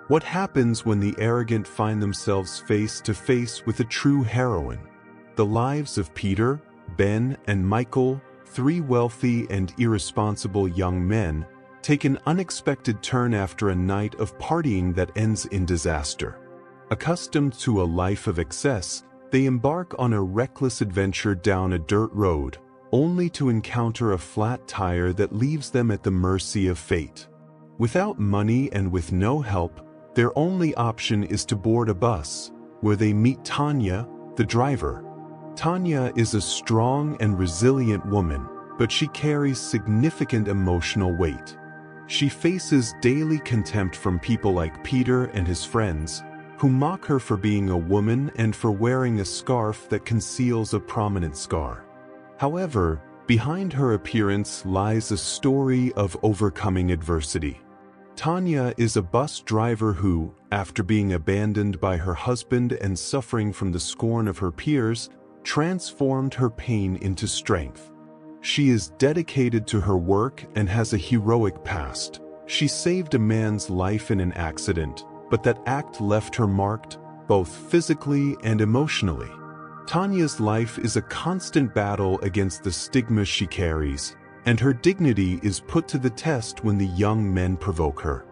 What happens when the arrogant find themselves face to face with a true heroine? The lives of Peter, Ben, and Michael, three wealthy and irresponsible young men, take an unexpected turn after a night of partying that ends in disaster. Accustomed to a life of excess, they embark on a reckless adventure down a dirt road, only to encounter a flat tire that leaves them at the mercy of fate. Without money and with no help, their only option is to board a bus, where they meet Tanya, the driver. Tanya is a strong and resilient woman, but she carries significant emotional weight. She faces daily contempt from people like Peter and his friends, who mock her for being a woman and for wearing a scarf that conceals a prominent scar. However, behind her appearance lies a story of overcoming adversity. Tanya is a bus driver who, after being abandoned by her husband and suffering from the scorn of her peers, transformed her pain into strength. She is dedicated to her work and has a heroic past. She saved a man's life in an accident, but that act left her marked, both physically and emotionally. Tanya's life is a constant battle against the stigma she carries, and her dignity is put to the test when the young men provoke her.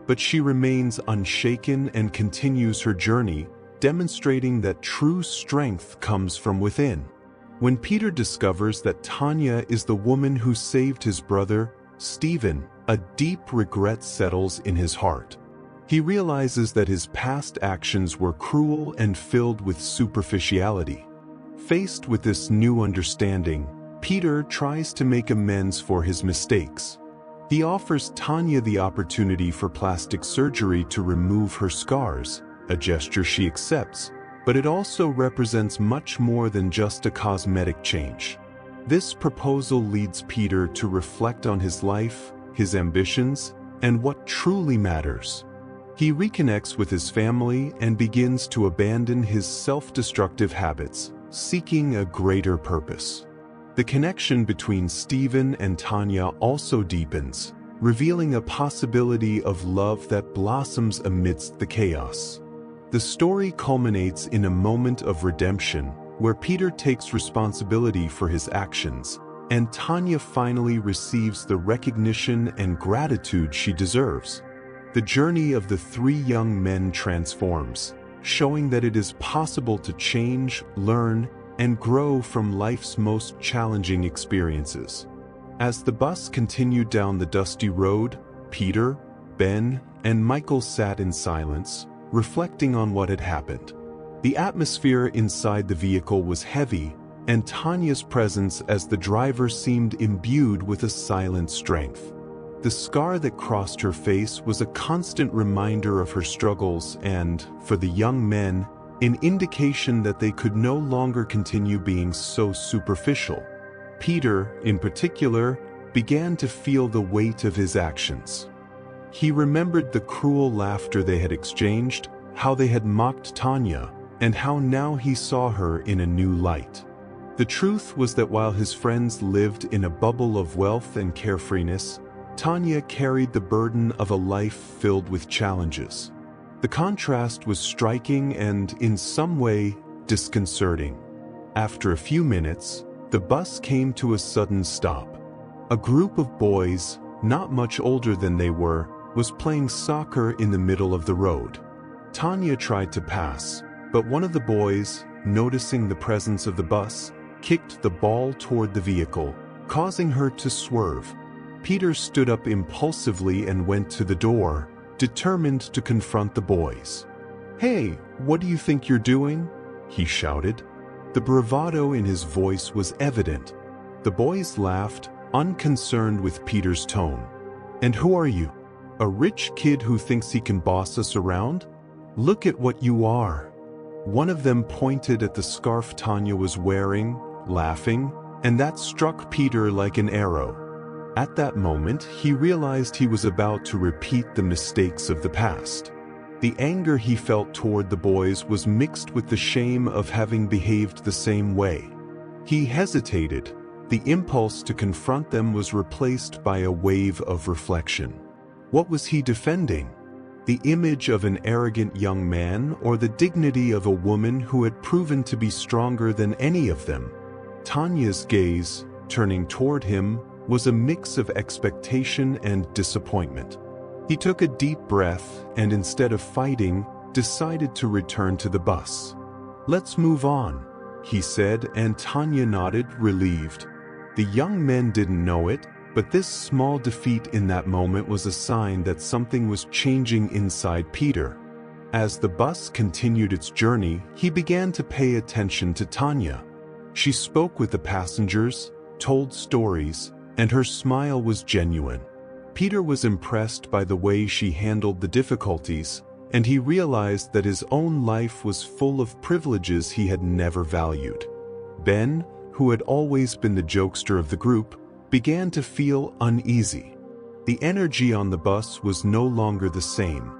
But she remains unshaken and continues her journey, demonstrating that true strength comes from within. When Peter discovers that Tanya is the woman who saved his brother, Stephen, a deep regret settles in his heart. He realizes that his past actions were cruel and filled with superficiality. Faced with this new understanding, Peter tries to make amends for his mistakes. He offers Tanya the opportunity for plastic surgery to remove her scars, a gesture she accepts, but it also represents much more than just a cosmetic change. This proposal leads Peter to reflect on his life, his ambitions, and what truly matters. He reconnects with his family and begins to abandon his self-destructive habits, seeking a greater purpose. The connection between Stephen and Tanya also deepens, revealing a possibility of love that blossoms amidst the chaos. The story culminates in a moment of redemption, where Peter takes responsibility for his actions, and Tanya finally receives the recognition and gratitude she deserves. The journey of the three young men transforms, showing that it is possible to change, learn, and grow from life's most challenging experiences. As the bus continued down the dusty road, Peter, Ben, and Michael sat in silence, reflecting on what had happened. The atmosphere inside the vehicle was heavy, and Tanya's presence as the driver seemed imbued with a silent strength. The scar that crossed her face was a constant reminder of her struggles and, for the young men, an indication that they could no longer continue being so superficial. Peter, in particular, began to feel the weight of his actions. He remembered the cruel laughter they had exchanged, how they had mocked Tanya, and how now he saw her in a new light. The truth was that while his friends lived in a bubble of wealth and carefreeness, Tanya carried the burden of a life filled with challenges. The contrast was striking and, in some way, disconcerting. After a few minutes, the bus came to a sudden stop. A group of boys, not much older than they were, was playing soccer in the middle of the road. Tanya tried to pass, but one of the boys, noticing the presence of the bus, kicked the ball toward the vehicle, causing her to swerve. Peter stood up impulsively and went to the door, determined to confront the boys. "Hey, what do you think you're doing?" he shouted. The bravado in his voice was evident. The boys laughed, unconcerned with Peter's tone. "And who are you? A rich kid who thinks he can boss us around? Look at what you are." One of them pointed at the scarf Tanya was wearing, laughing, and that struck Peter like an arrow. At that moment, he realized he was about to repeat the mistakes of the past. The anger he felt toward the boys was mixed with the shame of having behaved the same way. He hesitated. The impulse to confront them was replaced by a wave of reflection. What was he defending? the image of an arrogant young man or the dignity of a woman who had proven to be stronger than any of them? Tanya's gaze, turning toward him, was a mix of expectation and disappointment. He took a deep breath and, instead of fighting, decided to return to the bus. "Let's move on," he said, and Tanya nodded, relieved. The young men didn't know it, but this small defeat in that moment was a sign that something was changing inside Peter. As the bus continued its journey, he began to pay attention to Tanya. She spoke with the passengers, told stories, and her smile was genuine. Peter was impressed by the way she handled the difficulties, and he realized that his own life was full of privileges he had never valued. Ben, who had always been the jokester of the group, began to feel uneasy. The energy on the bus was no longer the same.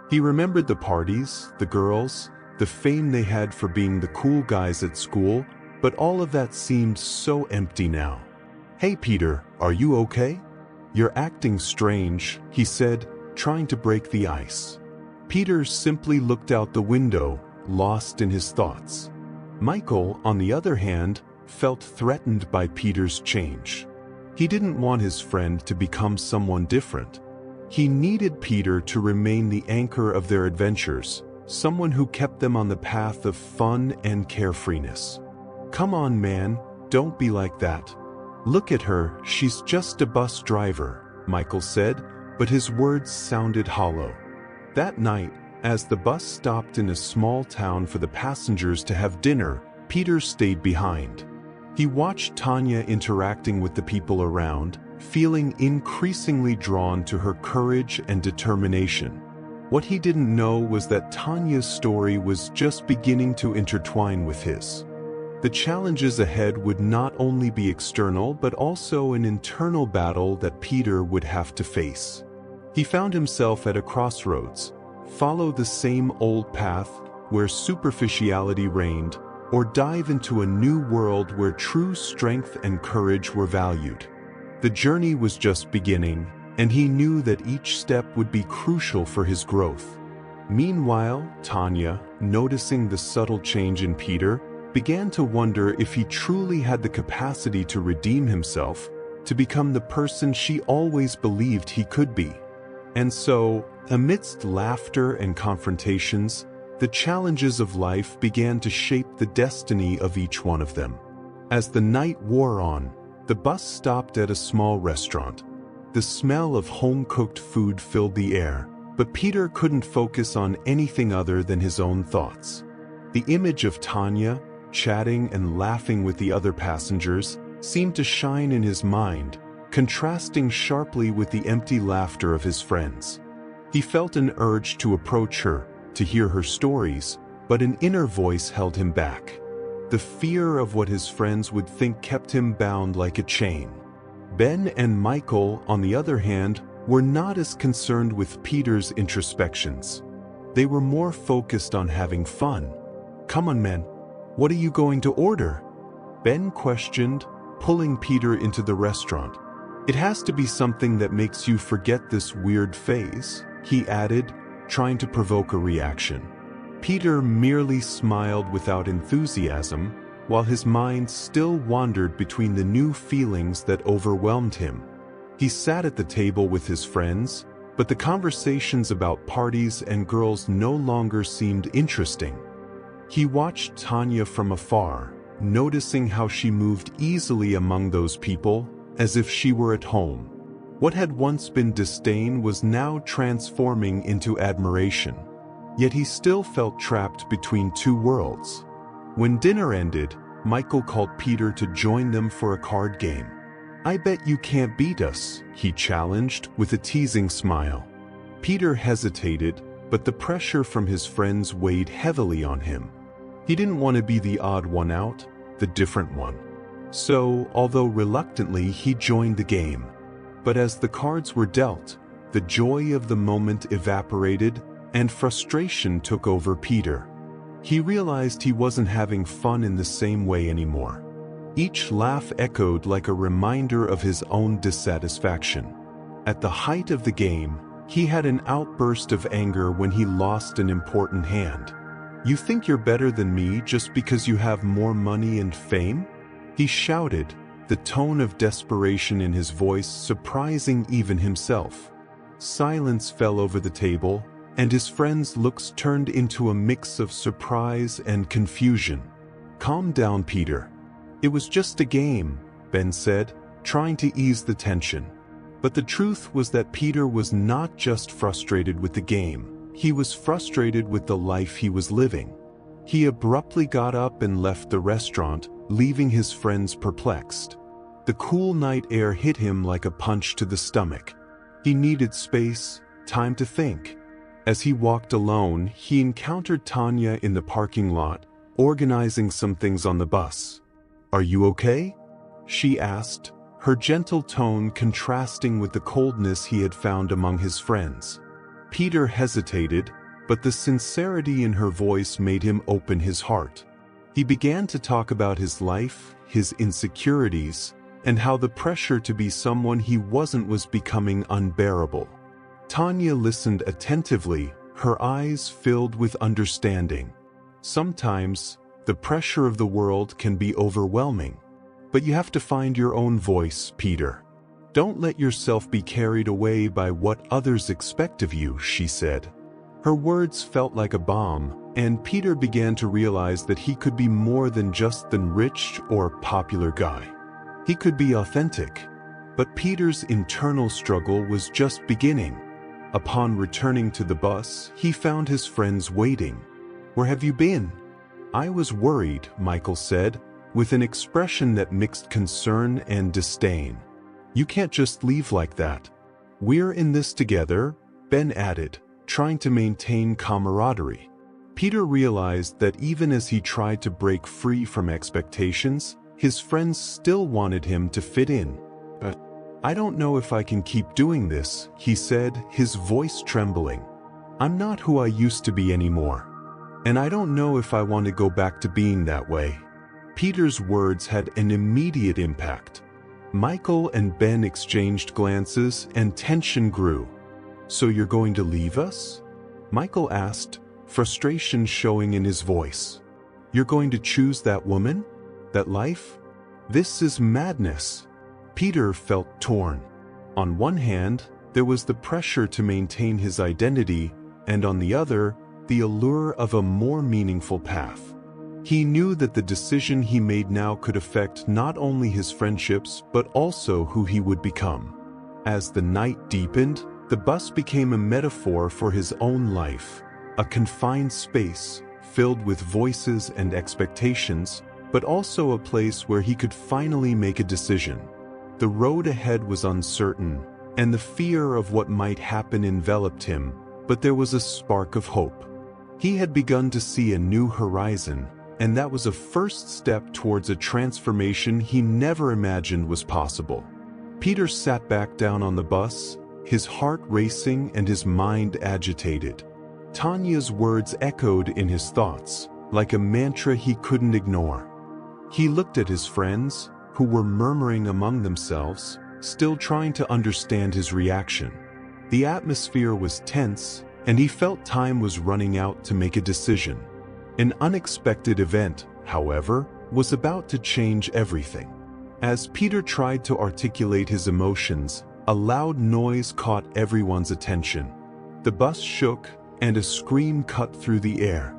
He remembered the parties, the girls, the fame they had for being the cool guys at school, but all of that seemed so empty now. "Hey Peter, are you okay? You're acting strange," he said, trying to break the ice. Peter simply looked out the window, lost in his thoughts. Michael, on the other hand, felt threatened by Peter's change. He didn't want his friend to become someone different. He needed Peter to remain the anchor of their adventures, someone who kept them on the path of fun and carefreeness. "Come on, man, don't be like that. Look at her, she's just a bus driver," Michael said, but his words sounded hollow. That night, as the bus stopped in a small town for the passengers to have dinner, Peter stayed behind. He watched Tanya interacting with the people around, feeling increasingly drawn to her courage and determination. What he didn't know was that Tanya's story was just beginning to intertwine with his. The challenges ahead would not only be external but also an internal battle that Peter would have to face. He found himself at a crossroads: follow the same old path where superficiality reigned, or dive into a new world where true strength and courage were valued. The journey was just beginning, and he knew that each step would be crucial for his growth. Meanwhile, Tanya, noticing the subtle change in Peter, began to wonder if he truly had the capacity to redeem himself, to become the person she always believed he could be. And so, amidst laughter and confrontations, the challenges of life began to shape the destiny of each one of them. As the night wore on, the bus stopped at a small restaurant. The smell of home-cooked food filled the air, but Peter couldn't focus on anything other than his own thoughts. The image of Tanya, chatting and laughing with the other passengers, seemed to shine in his mind, contrasting sharply with the empty laughter of his friends. He felt an urge to approach her, to hear her stories, but an inner voice held him back. The fear of what his friends would think kept him bound like a chain. Ben and Michael, on the other hand, were not as concerned with Peter's introspections. They were more focused on having fun. "Come on, men. What are you going to order?" Ben questioned, pulling Peter into the restaurant. "It has to be something that makes you forget this weird phase," he added, trying to provoke a reaction. Peter merely smiled without enthusiasm, while his mind still wandered between the new feelings that overwhelmed him. He sat at the table with his friends, but the conversations about parties and girls no longer seemed interesting. He watched Tanya from afar, noticing how she moved easily among those people, as if she were at home. What had once been disdain was now transforming into admiration. Yet he still felt trapped between two worlds. When dinner ended, Michael called Peter to join them for a card game. "I bet you can't beat us," he challenged with a teasing smile. Peter hesitated, but the pressure from his friends weighed heavily on him. He didn't want to be the odd one out, the different one. So, although reluctantly, he joined the game. But as the cards were dealt, the joy of the moment evaporated, and frustration took over Peter. He realized he wasn't having fun in the same way anymore. Each laugh echoed like a reminder of his own dissatisfaction. At the height of the game, He had an outburst of anger when he lost an important hand. "You think you're better than me just because you have more money and fame?" He shouted, the tone of desperation in his voice surprising even himself. Silence fell over the table, and his friends' looks turned into a mix of surprise and confusion. "Calm down, Peter. It was just a game," Ben said, trying to ease the tension. But the truth was that Peter was not just frustrated with the game. He was frustrated with the life he was living. He abruptly got up and left the restaurant, leaving his friends perplexed. The cool night air hit him like a punch to the stomach. He needed space, time to think. As he walked alone, he encountered Tanya in the parking lot, organizing some things on the bus. "Are you okay?" she asked, her gentle tone contrasting with the coldness he had found among his friends. Peter hesitated, but the sincerity in her voice made him open his heart. He began to talk about his life, his insecurities, and how the pressure to be someone he wasn't was becoming unbearable. Tanya listened attentively, her eyes filled with understanding. "Sometimes, the pressure of the world can be overwhelming. But you have to find your own voice, Peter. Don't let yourself be carried away by what others expect of you," she said. Her words felt like a balm, and Peter began to realize that he could be more than just the rich or popular guy. He could be authentic. But Peter's internal struggle was just beginning. Upon returning to the bus, he found his friends waiting. "Where have you been?" "I was worried," Michael said, with an expression that mixed concern and disdain. "You can't just leave like that." "We're in this together," Ben added, trying to maintain camaraderie. Peter realized that even as he tried to break free from expectations, his friends still wanted him to fit in. "I don't know if I can keep doing this," he said, his voice trembling. "I'm not who I used to be anymore. And I don't know if I want to go back to being that way." Peter's words had an immediate impact. Michael and Ben exchanged glances and tension grew. "So you're going to leave us?" Michael asked, frustration showing in his voice. "You're going to choose that woman? That life? This is madness." Peter felt torn. On one hand, there was the pressure to maintain his identity, and on the other, the allure of a more meaningful path. He knew that the decision he made now could affect not only his friendships but also who he would become. As the night deepened, the bus became a metaphor for his own life, a confined space filled with voices and expectations, but also a place where he could finally make a decision. The road ahead was uncertain, and the fear of what might happen enveloped him, but there was a spark of hope. He had begun to see a new horizon, and that was a first step towards a transformation he never imagined was possible. Peter sat back down on the bus, his heart racing and his mind agitated. Tanya's words echoed in his thoughts, like a mantra he couldn't ignore. He looked at his friends, who were murmuring among themselves, still trying to understand his reaction. The atmosphere was tense, and he felt time was running out to make a decision. An unexpected event, however, was about to change everything. As Peter tried to articulate his emotions, a loud noise caught everyone's attention. The bus shook, and a scream cut through the air.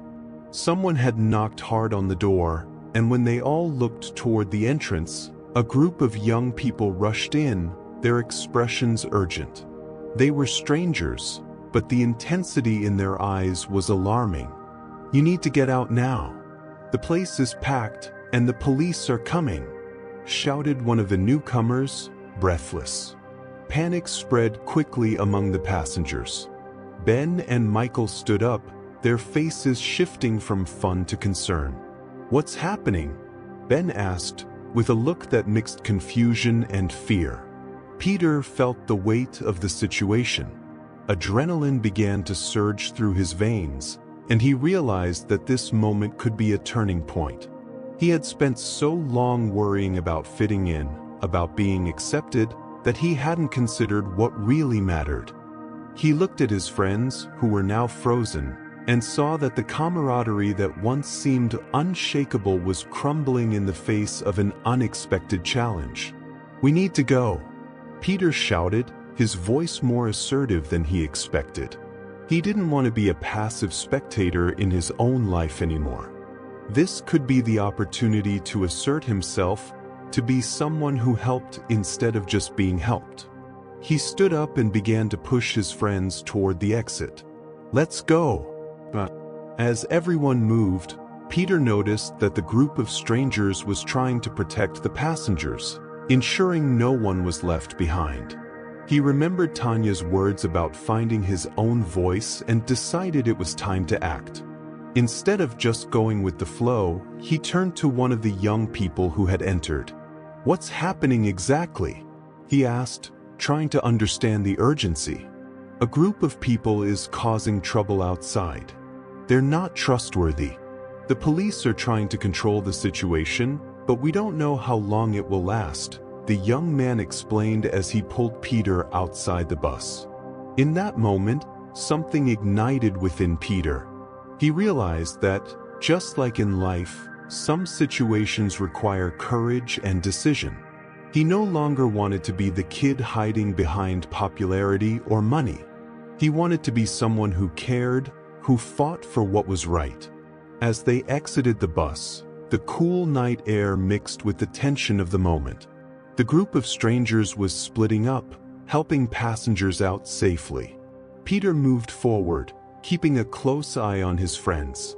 Someone had knocked hard on the door, and when they all looked toward the entrance, a group of young people rushed in, their expressions urgent. They were strangers, but the intensity in their eyes was alarming. "You need to get out now. The place is packed, and the police are coming," shouted one of the newcomers, breathless. Panic spread quickly among the passengers. Ben and Michael stood up, their faces shifting from fun to concern. "What's happening?" Ben asked, with a look that mixed confusion and fear. Peter felt the weight of the situation. Adrenaline began to surge through his veins, and he realized that this moment could be a turning point. He had spent so long worrying about fitting in, about being accepted, that he hadn't considered what really mattered. He looked at his friends, who were now frozen, and saw that the camaraderie that once seemed unshakable was crumbling in the face of an unexpected challenge. "We need to go," Peter shouted, his voice more assertive than he expected. He didn't want to be a passive spectator in his own life anymore. This could be the opportunity to assert himself, to be someone who helped instead of just being helped. He stood up and began to push his friends toward the exit. "Let's go." But as everyone moved, Peter noticed that the group of strangers was trying to protect the passengers, ensuring no one was left behind. He remembered Tanya's words about finding his own voice and decided it was time to act. Instead of just going with the flow, he turned to one of the young people who had entered. "What's happening exactly?" he asked, trying to understand the urgency. "A group of people is causing trouble outside. They're not trustworthy. The police are trying to control the situation, but we don't know how long it will last," the young man explained as he pulled Peter outside the bus. In that moment, something ignited within Peter. He realized that, just like in life, some situations require courage and decision. He no longer wanted to be the kid hiding behind popularity or money. He wanted to be someone who cared, who fought for what was right. As they exited the bus, the cool night air mixed with the tension of the moment. The group of strangers was splitting up, helping passengers out safely. Peter moved forward, keeping a close eye on his friends.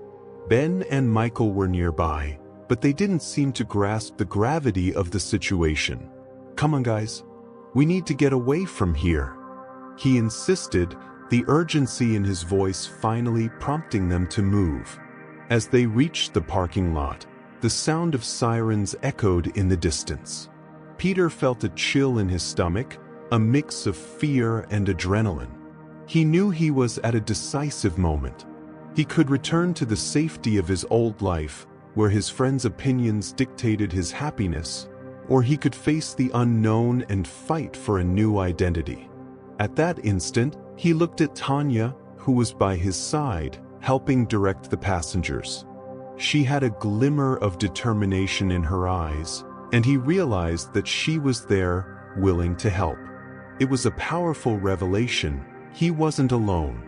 Ben and Michael were nearby, but they didn't seem to grasp the gravity of the situation. "Come on, guys. We need to get away from here," he insisted, the urgency in his voice finally prompting them to move. As they reached the parking lot, the sound of sirens echoed in the distance. Peter felt a chill in his stomach, a mix of fear and adrenaline. He knew he was at a decisive moment. He could return to the safety of his old life, where his friends' opinions dictated his happiness, or he could face the unknown and fight for a new identity. At that instant, he looked at Tanya, who was by his side, helping direct the passengers. She had a glimmer of determination in her eyes, and he realized that she was there, willing to help. It was a powerful revelation. He wasn't alone.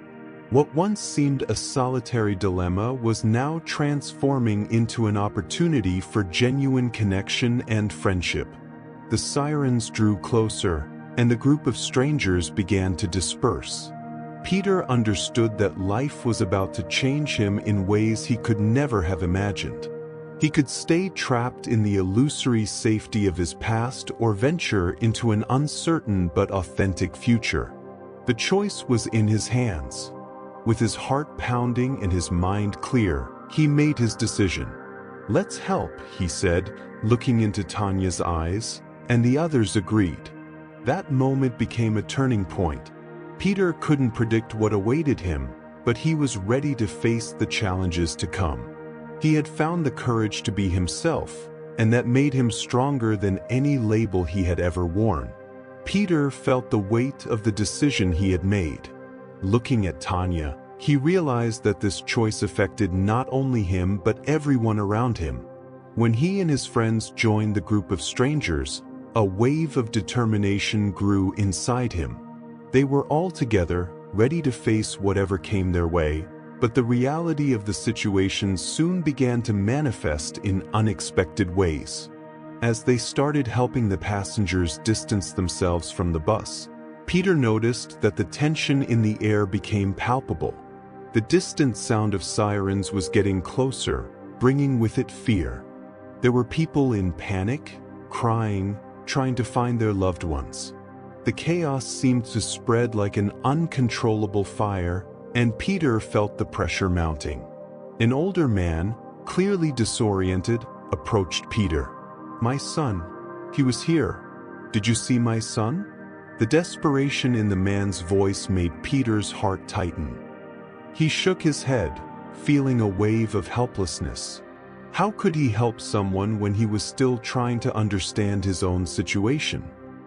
What once seemed a solitary dilemma was now transforming into an opportunity for genuine connection and friendship. The sirens drew closer, and the group of strangers began to disperse. Peter understood that life was about to change him in ways he could never have imagined. He could stay trapped in the illusory safety of his past or venture into an uncertain but authentic future. The choice was in his hands. With his heart pounding and his mind clear, he made his decision. "Let's help," he said, looking into Tanya's eyes, and the others agreed. That moment became a turning point. Peter couldn't predict what awaited him, but he was ready to face the challenges to come. He had found the courage to be himself, and that made him stronger than any label he had ever worn. Peter felt the weight of the decision he had made. Looking at Tanya, he realized that this choice affected not only him but everyone around him. When he and his friends joined the group of strangers, a wave of determination grew inside him. They were all together, ready to face whatever came their way, but the reality of the situation soon began to manifest in unexpected ways. As they started helping the passengers distance themselves from the bus, Peter noticed that the tension in the air became palpable. The distant sound of sirens was getting closer, bringing with it fear. There were people in panic, crying, trying to find their loved ones. The chaos seemed to spread like an uncontrollable fire, and Peter felt the pressure mounting. An older man, clearly disoriented, approached Peter. "My son. He was here. Did you see my son?" The desperation in the man's voice made Peter's heart tighten. He shook his head, feeling a wave of helplessness. How could he help someone when he was still trying to understand his own situation?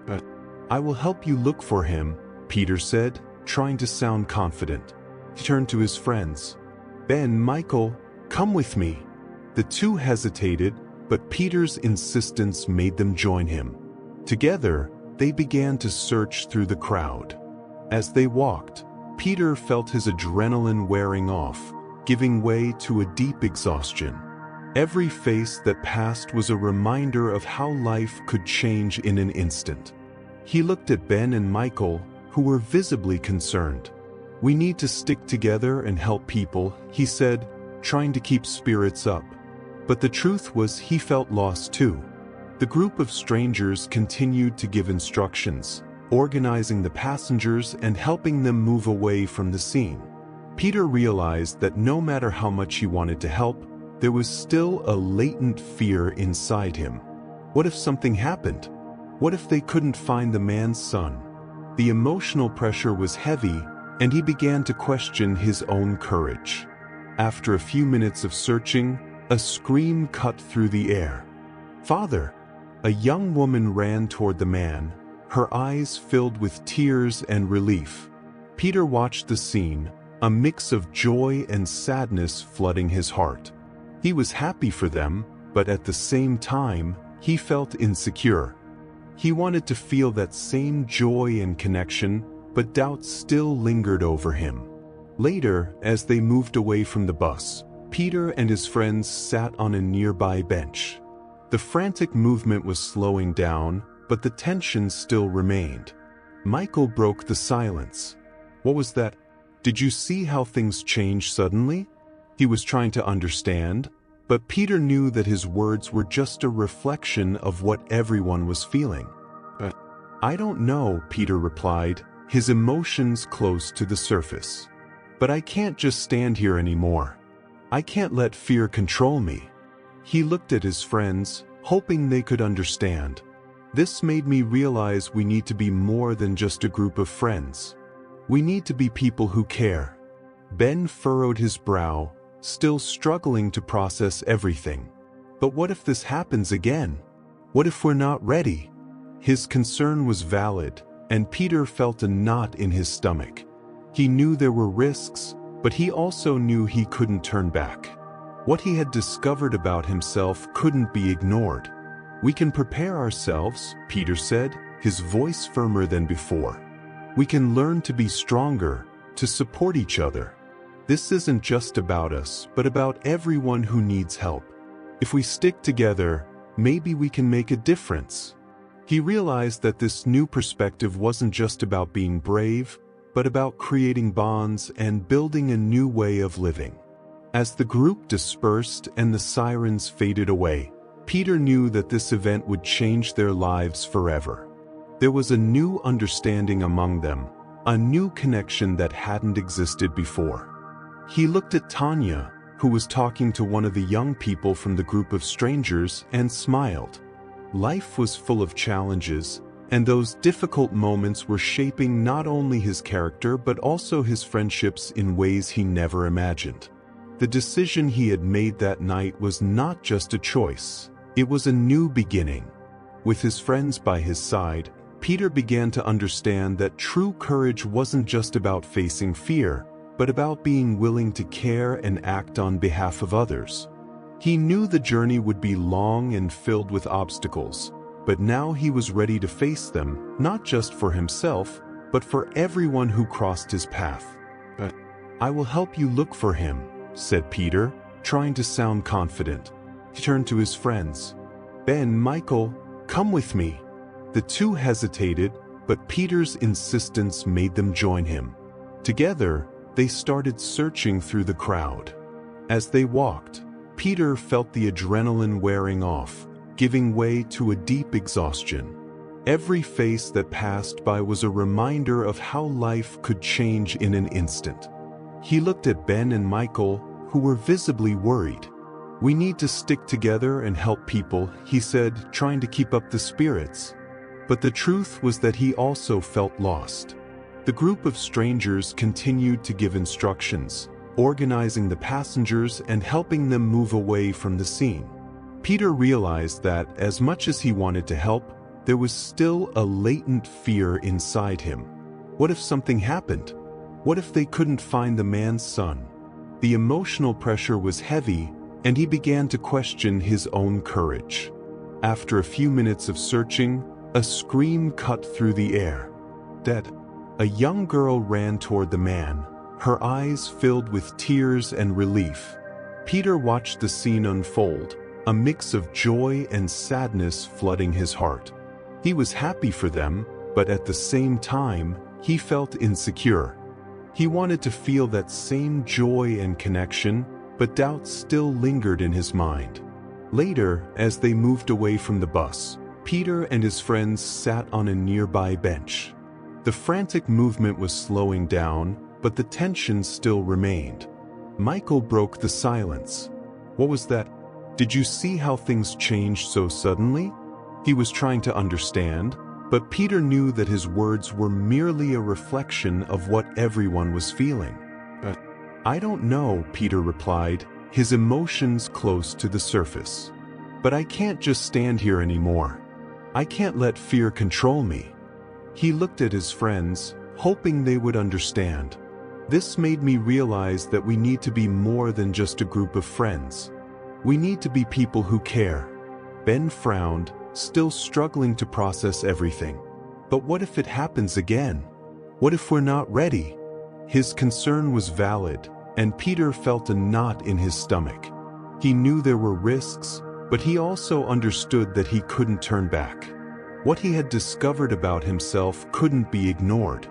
"But I will help you look for him," Peter said, trying to sound confident. He turned to his friends. "Ben, Michael, come with me." The two hesitated, but Peter's insistence made them join him. Together, they began to search through the crowd. As they walked, Peter felt his adrenaline wearing off, giving way to a deep exhaustion. Every face that passed was a reminder of how life could change in an instant. He looked at Ben and Michael, who were visibly concerned. "We need to stick together and help people," he said, trying to keep spirits up. But the truth was he felt lost too. The group of strangers continued to give instructions, organizing the passengers and helping them move away from the scene. Peter realized that no matter how much he wanted to help, there was still a latent fear inside him. What if something happened? What if they couldn't find the man's son? The emotional pressure was heavy, and he began to question his own courage. After a few minutes of searching, a scream cut through the air. "Father!" A young woman ran toward the man, her eyes filled with tears and relief. Peter watched the scene, a mix of joy and sadness flooding his heart. He was happy for them, but at the same time, he felt insecure. He wanted to feel that same joy and connection, but doubt still lingered over him. Later, as they moved away from the bus, Peter and his friends sat on a nearby bench. The frantic movement was slowing down, but the tension still remained. Michael broke the silence. "What was that? Did you see how things changed suddenly?" He was trying to understand, but Peter knew that his words were just a reflection of what everyone was feeling. "I don't know," Peter replied, his emotions close to the surface. "But I can't just stand here anymore. I can't let fear control me." He looked at his friends, hoping they could understand. "This made me realize we need to be more than just a group of friends. We need to be people who care." Ben furrowed his brow, still struggling to process everything. "But what if this happens again? What if we're not ready?" His concern was valid, and Peter felt a knot in his stomach. He knew there were risks, but he also knew he couldn't turn back. What he had discovered about himself couldn't be ignored. "We can prepare ourselves," Peter said, his voice firmer than before. "We can learn to be stronger, to support each other. This isn't just about us, but about everyone who needs help. If we stick together, maybe we can make a difference." He realized that this new perspective wasn't just about being brave, but about creating bonds and building a new way of living. As the group dispersed and the sirens faded away, Peter knew that this event would change their lives forever. There was a new understanding among them, a new connection that hadn't existed before. He looked at Tanya, who was talking to one of the young people from the group of strangers, and smiled. Life was full of challenges, and those difficult moments were shaping not only his character but also his friendships in ways he never imagined. The decision he had made that night was not just a choice, it was a new beginning. With his friends by his side, Peter began to understand that true courage wasn't just about facing fear, but about being willing to care and act on behalf of others. He knew the journey would be long and filled with obstacles, but now he was ready to face them, not just for himself, but for everyone who crossed his path. "I will help you look for him," said Peter, trying to sound confident. He turned to his friends. "Ben, Michael, come with me." The two hesitated, but Peter's insistence made them join him. Together, they started searching through the crowd. As they walked, Peter felt the adrenaline wearing off, giving way to a deep exhaustion. Every face that passed by was a reminder of how life could change in an instant. He looked at Ben and Michael, who were visibly worried. "We need to stick together and help people," he said, trying to keep up the spirits. But the truth was that he also felt lost. The group of strangers continued to give instructions, organizing the passengers and helping them move away from the scene. Peter realized that, as much as he wanted to help, there was still a latent fear inside him. What if something happened? What if they couldn't find the man's son? The emotional pressure was heavy, and he began to question his own courage. After a few minutes of searching, a scream cut through the air. Dead. A young girl ran toward the man, her eyes filled with tears and relief. Peter watched the scene unfold, a mix of joy and sadness flooding his heart. He was happy for them, but at the same time, he felt insecure. He wanted to feel that same joy and connection, but doubt still lingered in his mind. Later, as they moved away from the bus, Peter and his friends sat on a nearby bench. The frantic movement was slowing down, but the tension still remained. Michael broke the silence. What was that? Did you see how things changed so suddenly? He was trying to understand, but Peter knew that his words were merely a reflection of what everyone was feeling. I don't know, Peter replied, his emotions close to the surface. But I can't just stand here anymore. I can't let fear control me. He looked at his friends, hoping they would understand. This made me realize that we need to be more than just a group of friends. We need to be people who care. Ben frowned, still struggling to process everything. But what if it happens again? What if we're not ready? His concern was valid, and Peter felt a knot in his stomach. He knew there were risks, but he also understood that he couldn't turn back. What he had discovered about himself couldn't be ignored.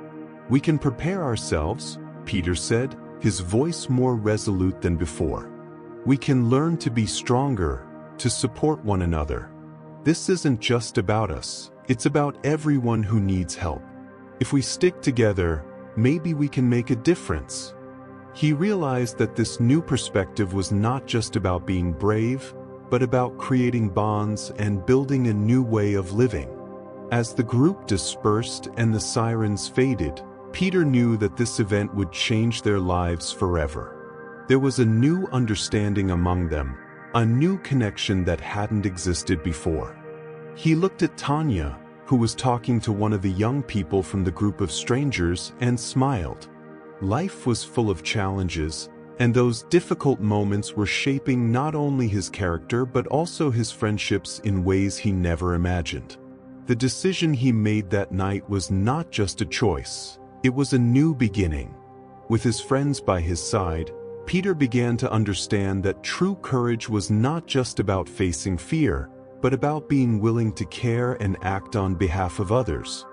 We can prepare ourselves, Peter said, his voice more resolute than before. We can learn to be stronger, to support one another. This isn't just about us, it's about everyone who needs help. If we stick together, maybe we can make a difference. He realized that this new perspective was not just about being brave, but about creating bonds and building a new way of living. As the group dispersed and the sirens faded, Peter knew that this event would change their lives forever. There was a new understanding among them, a new connection that hadn't existed before. He looked at Tanya, who was talking to one of the young people from the group of strangers, and smiled. Life was full of challenges, and those difficult moments were shaping not only his character but also his friendships in ways he never imagined. The decision he made that night was not just a choice, it was a new beginning. With his friends by his side, Peter began to understand that true courage was not just about facing fear, but about being willing to care and act on behalf of others.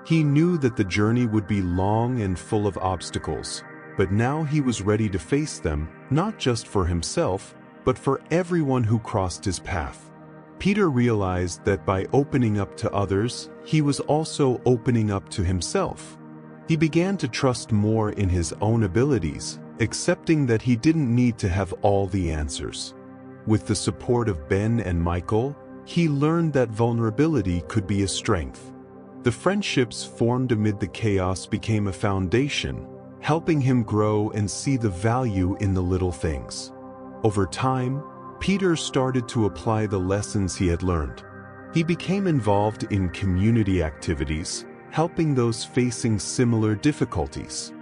He knew that the journey would be long and full of obstacles, but now he was ready to face them, not just for himself, but for everyone who crossed his path. Peter realized that by opening up to others, he was also opening up to himself. He began to trust more in his own abilities, accepting that he didn't need to have all the answers. With the support of Ben and Michael, he learned that vulnerability could be a strength. The friendships formed amid the chaos became a foundation, helping him grow and see the value in the little things. Over time, Peter started to apply the lessons he had learned. He became involved in community activities, helping those facing similar difficulties.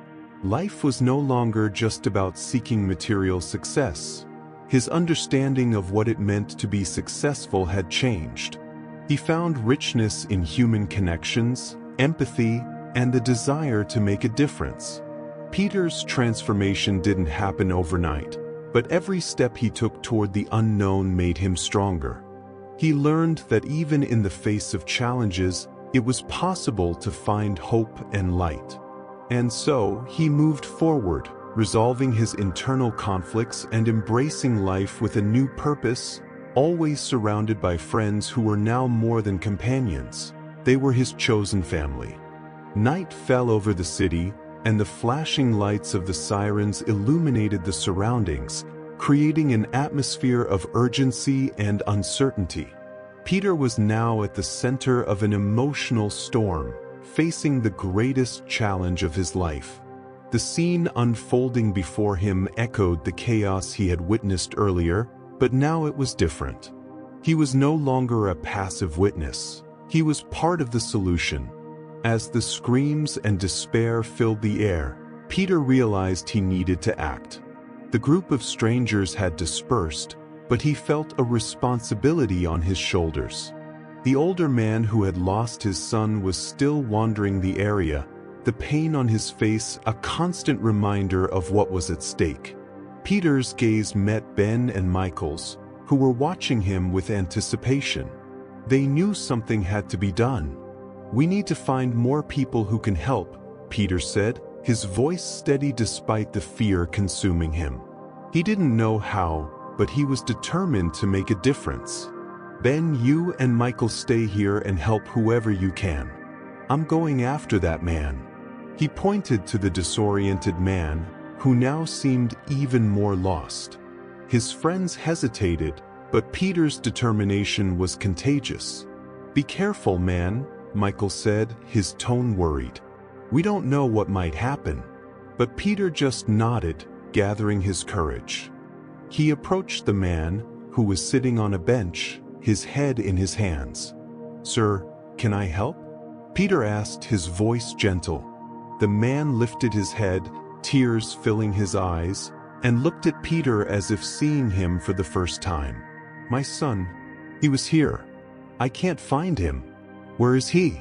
Life was no longer just about seeking material success. His understanding of what it meant to be successful had changed. He found richness in human connections, empathy, and the desire to make a difference. Peter's transformation didn't happen overnight, but every step he took toward the unknown made him stronger. He learned that even in the face of challenges, it was possible to find hope and light. And so, he moved forward, resolving his internal conflicts and embracing life with a new purpose, always surrounded by friends who were now more than companions. They were his chosen family. Night fell over the city, and the flashing lights of the sirens illuminated the surroundings, creating an atmosphere of urgency and uncertainty. Peter was now at the center of an emotional storm, facing the greatest challenge of his life. The scene unfolding before him echoed the chaos he had witnessed earlier, but now it was different. He was no longer a passive witness. He was part of the solution. As the screams and despair filled the air, Peter realized he needed to act. The group of strangers had dispersed, but he felt a responsibility on his shoulders. The older man who had lost his son was still wandering the area, the pain on his face a constant reminder of what was at stake. Peter's gaze met Ben and Michael's, who were watching him with anticipation. They knew something had to be done. "We need to find more people who can help," Peter said, his voice steady despite the fear consuming him. He didn't know how, but he was determined to make a difference. "Ben, you and Michael stay here and help whoever you can. I'm going after that man." He pointed to the disoriented man, who now seemed even more lost. His friends hesitated, but Peter's determination was contagious. "Be careful, man," Michael said, his tone worried. "We don't know what might happen." But Peter just nodded, gathering his courage. He approached the man, who was sitting on a bench, his head in his hands. "Sir, can I help?" Peter asked, his voice gentle. The man lifted his head, tears filling his eyes, and looked at Peter as if seeing him for the first time. "My son, he was here. I can't find him. Where is he?"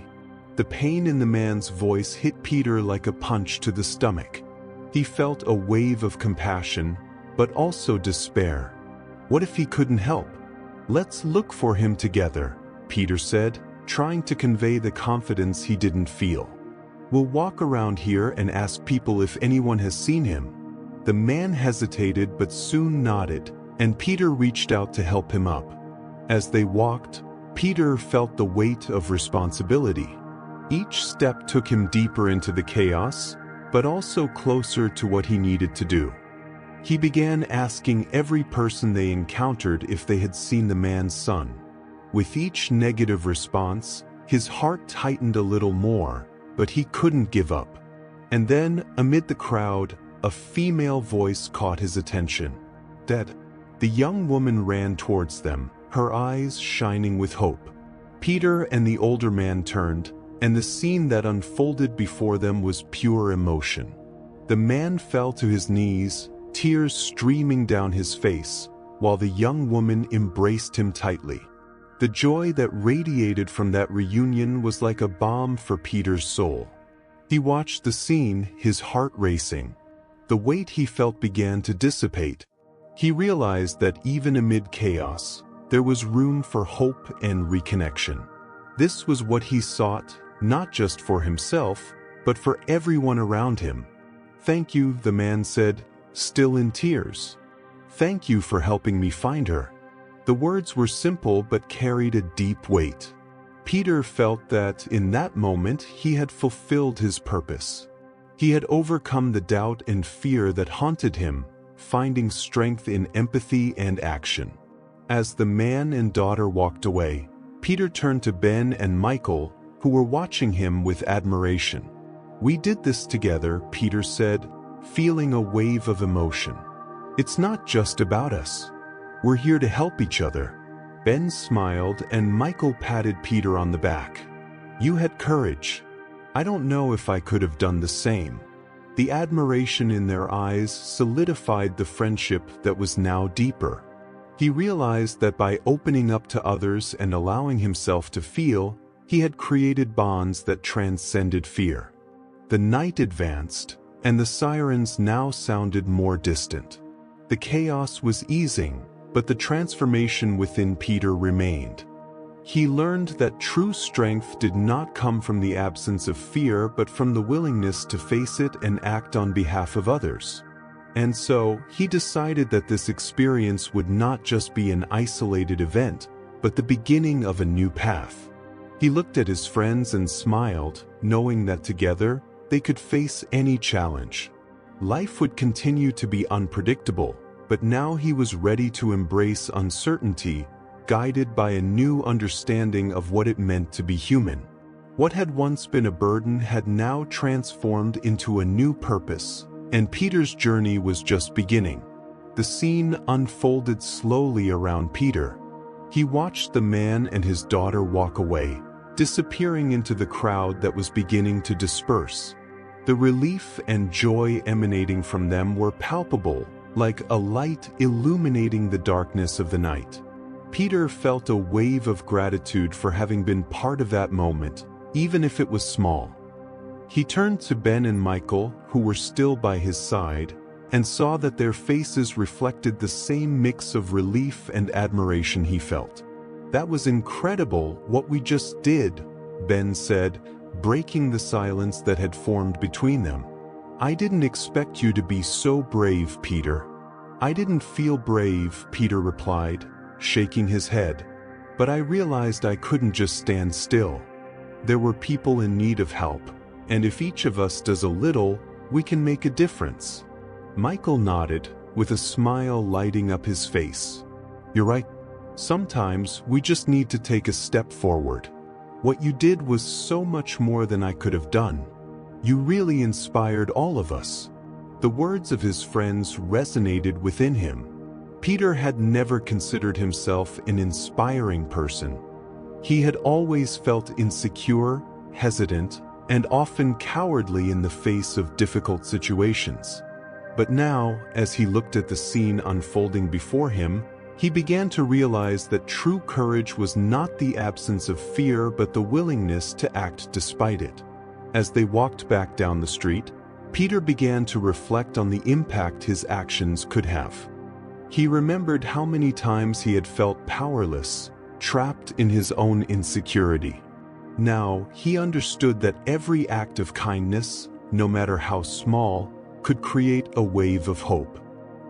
The pain in the man's voice hit Peter like a punch to the stomach. He felt a wave of compassion, but also despair. What if he couldn't help? "Let's look for him together," Peter said, trying to convey the confidence he didn't feel. "We'll walk around here and ask people if anyone has seen him." The man hesitated but soon nodded, and Peter reached out to help him up. As they walked, Peter felt the weight of responsibility. Each step took him deeper into the chaos, but also closer to what he needed to do. He began asking every person they encountered if they had seen the man's son. With each negative response, his heart tightened a little more, but he couldn't give up. And then, amid the crowd, a female voice caught his attention. "Dad." The young woman ran towards them, her eyes shining with hope. Peter and the older man turned, and the scene that unfolded before them was pure emotion. The man fell to his knees, tears streaming down his face, while the young woman embraced him tightly. The joy that radiated from that reunion was like a balm for Peter's soul. He watched the scene, his heart racing. The weight he felt began to dissipate. He realized that even amid chaos, there was room for hope and reconnection. This was what he sought, not just for himself, but for everyone around him. "Thank you," the man said, still in tears. "Thank you for helping me find her." The words were simple but carried a deep weight. Peter felt that, in that moment, he had fulfilled his purpose. He had overcome the doubt and fear that haunted him, finding strength in empathy and action. As the man and daughter walked away, Peter turned to Ben and Michael, who were watching him with admiration. "We did this together," Peter said, feeling a wave of emotion. "It's not just about us. We're here to help each other." Ben smiled and Michael patted Peter on the back. "You had courage. I don't know if I could have done the same." The admiration in their eyes solidified the friendship that was now deeper. He realized that by opening up to others and allowing himself to feel, he had created bonds that transcended fear. The night advanced, and the sirens now sounded more distant. The chaos was easing, but the transformation within Peter remained. He learned that true strength did not come from the absence of fear but from the willingness to face it and act on behalf of others. And so, he decided that this experience would not just be an isolated event, but the beginning of a new path. He looked at his friends and smiled, knowing that together, they could face any challenge. Life would continue to be unpredictable, but now he was ready to embrace uncertainty, guided by a new understanding of what it meant to be human. What had once been a burden had now transformed into a new purpose, and Peter's journey was just beginning. The scene unfolded slowly around Peter. He watched the man and his daughter walk away, disappearing into the crowd that was beginning to disperse. The relief and joy emanating from them were palpable, like a light illuminating the darkness of the night. Peter felt a wave of gratitude for having been part of that moment, even if it was small. He turned to Ben and Michael, who were still by his side, and saw that their faces reflected the same mix of relief and admiration he felt. "That was incredible, what we just did," Ben said, breaking the silence that had formed between them. "I didn't expect you to be so brave, Peter." "I didn't feel brave," Peter replied, shaking his head. "But I realized I couldn't just stand still. There were people in need of help, and if each of us does a little, we can make a difference." Michael nodded, with a smile lighting up his face. "You're right. Sometimes we just need to take a step forward. What you did was so much more than I could have done. You really inspired all of us." The words of his friends resonated within him. Peter had never considered himself an inspiring person. He had always felt insecure, hesitant, and often cowardly in the face of difficult situations. But now, as he looked at the scene unfolding before him, he began to realize that true courage was not the absence of fear but the willingness to act despite it. As they walked back down the street, Peter began to reflect on the impact his actions could have. He remembered how many times he had felt powerless, trapped in his own insecurity. Now, he understood that every act of kindness, no matter how small, could create a wave of hope.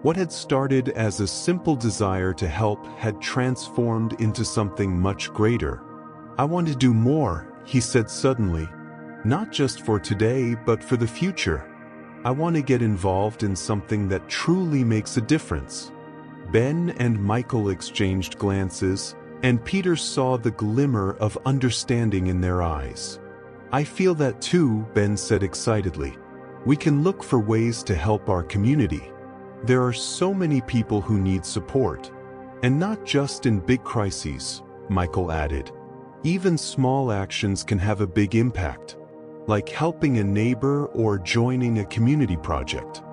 What had started as a simple desire to help had transformed into something much greater. "I want to do more," he said suddenly. "Not just for today, but for the future. I want to get involved in something that truly makes a difference." Ben and Michael exchanged glances, and Peter saw the glimmer of understanding in their eyes. "I feel that too," Ben said excitedly. "We can look for ways to help our community. There are so many people who need support. And not just in big crises," Michael added. "Even small actions can have a big impact, like helping a neighbor or joining a community project."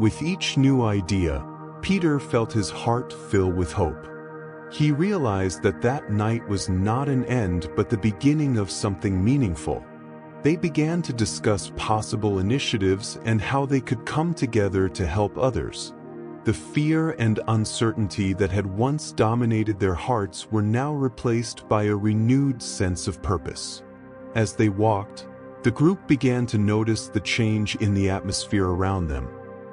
With each new idea, Peter felt his heart fill with hope. He realized that that night was not an end but the beginning of something meaningful. They began to discuss possible initiatives and how they could come together to help others. The fear and uncertainty that had once dominated their hearts were now replaced by a renewed sense of purpose. As they walked, the group began to notice the change in the atmosphere around them.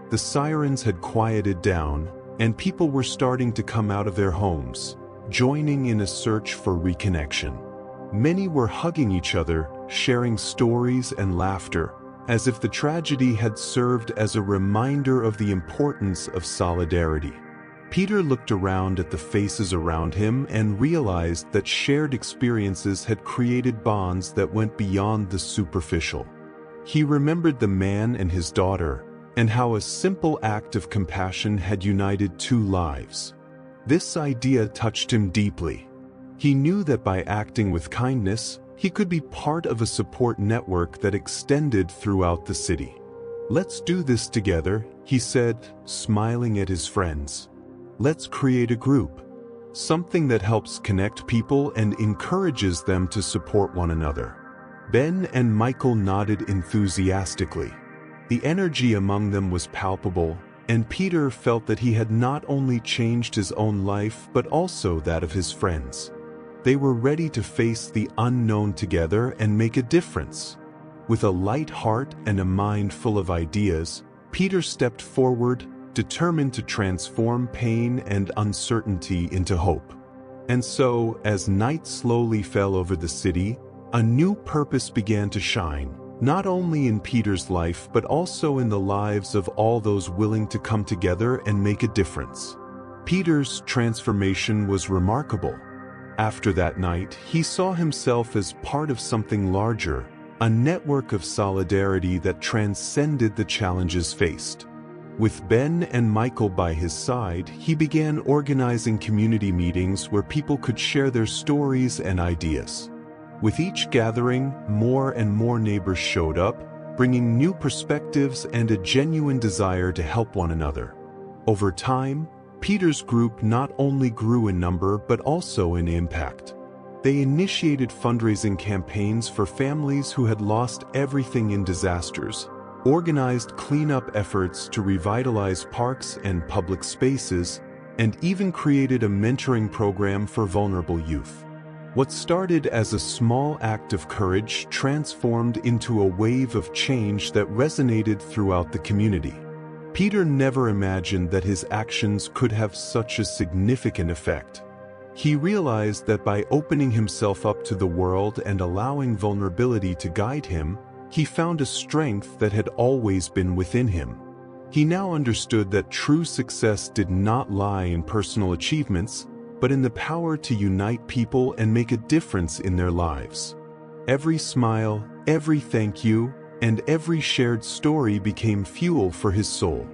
The sirens had quieted down, and people were starting to come out of their homes, joining in a search for reconnection. Many were hugging each other, sharing stories and laughter, as if the tragedy had served as a reminder of the importance of solidarity. Peter looked around at the faces around him and realized that shared experiences had created bonds that went beyond the superficial. He remembered the man and his daughter, and how a simple act of compassion had united two lives. This idea touched him deeply. He knew that by acting with kindness, he could be part of a support network that extended throughout the city. "Let's do this together," he said, smiling at his friends. "Let's create a group. Something that helps connect people and encourages them to support one another." Ben and Michael nodded enthusiastically. The energy among them was palpable, and Peter felt that he had not only changed his own life but also that of his friends. They were ready to face the unknown together and make a difference. With a light heart and a mind full of ideas, Peter stepped forward, determined to transform pain and uncertainty into hope. And so, as night slowly fell over the city, a new purpose began to shine, not only in Peter's life but also in the lives of all those willing to come together and make a difference. Peter's transformation was remarkable. After that night, he saw himself as part of something larger, a network of solidarity that transcended the challenges faced. With Ben and Michael by his side, he began organizing community meetings where people could share their stories and ideas. With each gathering, more and more neighbors showed up, bringing new perspectives and a genuine desire to help one another. Over time, Peter's group not only grew in number but also in impact. They initiated fundraising campaigns for families who had lost everything in disasters, organized cleanup efforts to revitalize parks and public spaces, and even created a mentoring program for vulnerable youth. What started as a small act of courage transformed into a wave of change that resonated throughout the community. Peter never imagined that his actions could have such a significant effect. He realized that by opening himself up to the world and allowing vulnerability to guide him, he found a strength that had always been within him. He now understood that true success did not lie in personal achievements, but in the power to unite people and make a difference in their lives. Every smile, every thank you, and every shared story became fuel for his soul.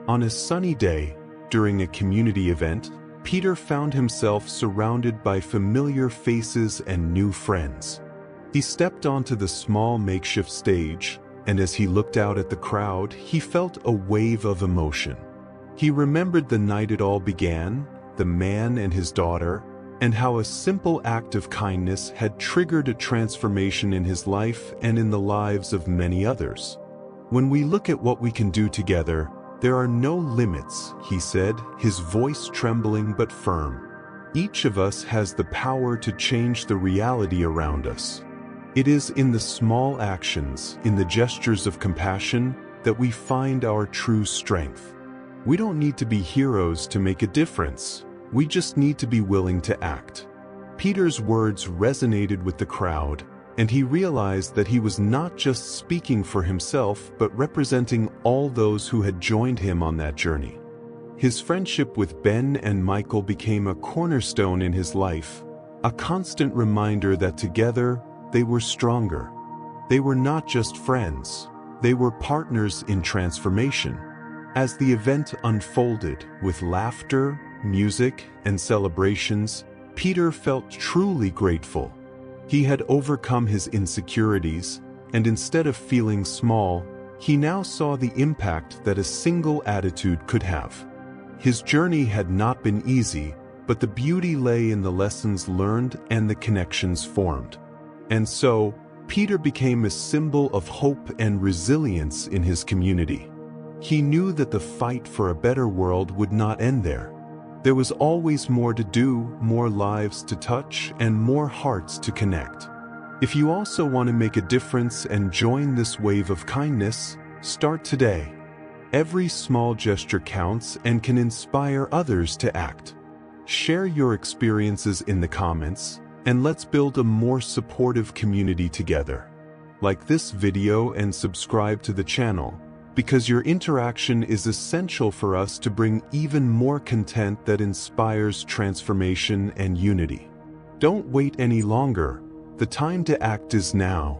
On a sunny day, during a community event, Peter found himself surrounded by familiar faces and new friends. He stepped onto the small makeshift stage, and as he looked out at the crowd, he felt a wave of emotion. He remembered the night it all began, the man and his daughter, and how a simple act of kindness had triggered a transformation in his life and in the lives of many others. When we look at what we can do together, there are no limits, he said, his voice trembling but firm. Each of us has the power to change the reality around us. It is in the small actions, in the gestures of compassion, that we find our true strength. We don't need to be heroes to make a difference. We just need to be willing to act. Peter's words resonated with the crowd, and he realized that he was not just speaking for himself but representing all those who had joined him on that journey. His friendship with Ben and Michael became a cornerstone in his life, a constant reminder that together they were stronger. They were not just friends, they were partners in transformation. As the event unfolded with laughter, music, and celebrations, Peter felt truly grateful. He had overcome his insecurities, and instead of feeling small, he now saw the impact that a single attitude could have. His journey had not been easy, but the beauty lay in the lessons learned and the connections formed. And so, Peter became a symbol of hope and resilience in his community. He knew that the fight for a better world would not end there. There was always more to do, more lives to touch, and more hearts to connect. If you also want to make a difference and join this wave of kindness, start today. Every small gesture counts and can inspire others to act. Share your experiences in the comments, and let's build a more supportive community together. Like this video and subscribe to the channel, because your interaction is essential for us to bring even more content that inspires transformation and unity. Don't wait any longer. The time to act is now.